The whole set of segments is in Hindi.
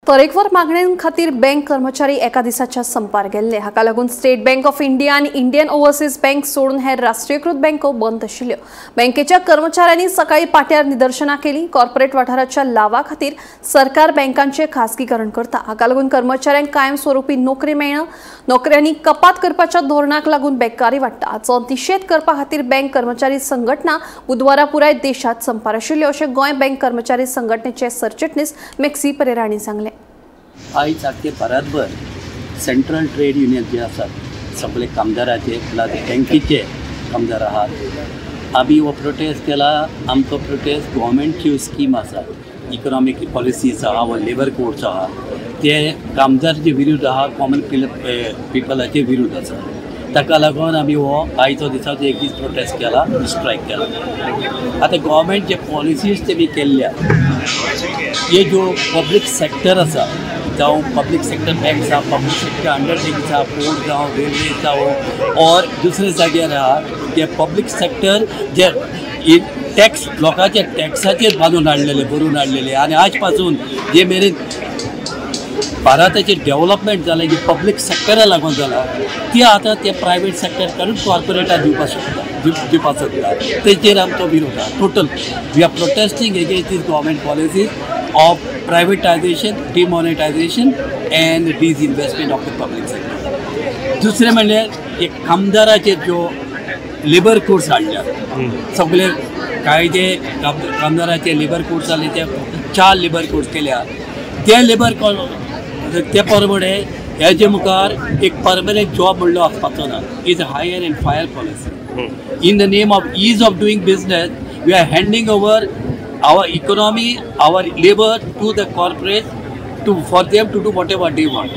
तरेकवार मागण्यां खातीर बँक कर्मचारी एका दिसाच्या संपार गेल्ले। हाका लागून स्टेट बँक ऑफ इंडिया आनी इंडियन ओवरसीज बँक सोडून हेर राष्ट्रीयकृत बँको बंद आशिल्ल्यो। बँकेच्या कर्मचाऱ्यांनी सकाळी पाट्यार निदर्शनां केली। कॉर्पोरेट वाठाराच्या लावा खातीर सरकार बँकांचे खासगीकरण करता। हाका लागून कर्मचाऱ्यांक कायमस्वरुपी नोकरी मेळना। नोकऱ्यांनी कपात करपाच्या धोरणाक लागून बेकारी वाडटा, हाचो निशेध करपा खातीर बँक कर्मचारी संघटना बुधवारा पुराय देशात संपार आशिल्ल्यो अशें गोंय बँक कर्मचारी संघटनेचे सरचिटणीस मॅक्सी परेरा हांणी सांगलें। आयज आख्खे भारतभर सेंट्रल ट्रेड युनियन जे आसात सगळे कामदाराचे प्लस बँकेचे कामदार आहात। आमी हो प्रोटेस्ट केला। आमचो प्रोटेस्ट गव्हर्मेंटच्यो स्कीम आसा, इकॉनॉमिक पॉलिसीज आहा व लेबर कोड्स आहा ते कामदारचे विरुद्ध आहा, कॉमन पिपलाचे विरुद्ध आसा। ताका लागून आमी हो आयचो दिसाचो एक दीस प्रोटेस्ट केला, स्ट्रायक केला। आता गव्हर्मेंट जे पॉलिसीज तेमी केल्ल्या हे जो पब्लीक सेक्टर आसा, जावं पब्लीक सेक्टर बँक्स आहा, पब्लीक सेक्टर अंडरटेकिंग्स आहा, पोर्ट जावं रेल्वे जावं और दुसरे जाग्यार आहा ते पब्लीक सेक्टर जे टॅक्स लोकांच्या टॅक्साचेर बांदून हाडलेले, भरून हाडलेले आनी आज पासून जे मेरेन भारताचे डेव्हलपमेंट जालें जे पब्लीक सेक्टरा लागून जाला ती आतां ते प्रायवेट सेक्टर करून कॉर्पोरेटाक दिवपाक सोदता। तेचेर आमचो विरोध आहा total. We are protesting against this government policies of privatization, demonetization and disinvestment of the public sector. दुसरे म्हणजे एक कामदाराचे जो लेबर कोड्स हाडल्या, सगळे कांय जे कामदाराचे लेबर कोड्स जाले ते 4 लेबर कोड्स केल्या। ते लेबर ते परमणे हेजे मुखार एक परमनंट जॉब म्हणलो आसपाचो ना। Is a hire and fire policy. In the name of ease of doing business we are handing over our economy, our labor to the corporate for them to do whatever they want.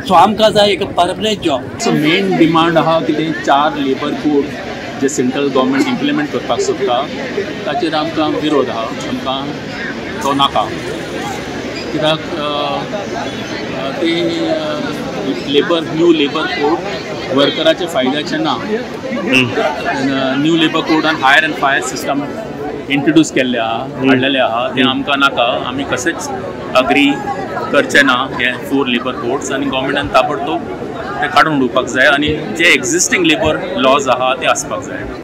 So आमकां जाय एक permanent job. So main demand आहा की ते 4 लेबर कोड जे सेंट्रल गव्हर्मेंट इम्प्लिमेंट करपाक सोदता ताचेर आमकां विरोध आहा। आमकां तो नाका, कित्याक ते न्यू लेबर कोड वर्कराचे फायद्याचे ना। न्यू लेबर कोडान hire and fire system introduce केल्ले आहा, हाडलेले आहा, ते आमकां नाका। आमी कशेंच अग्री करचे ना हे 4 लेबर कोड्स आनी गव्हर्मेंटान ताबडतोब ते काडून उडोवपाक जाय आनी जे एक्झिस्टींग लेबर लॉज आहा ते आसपाक जाय।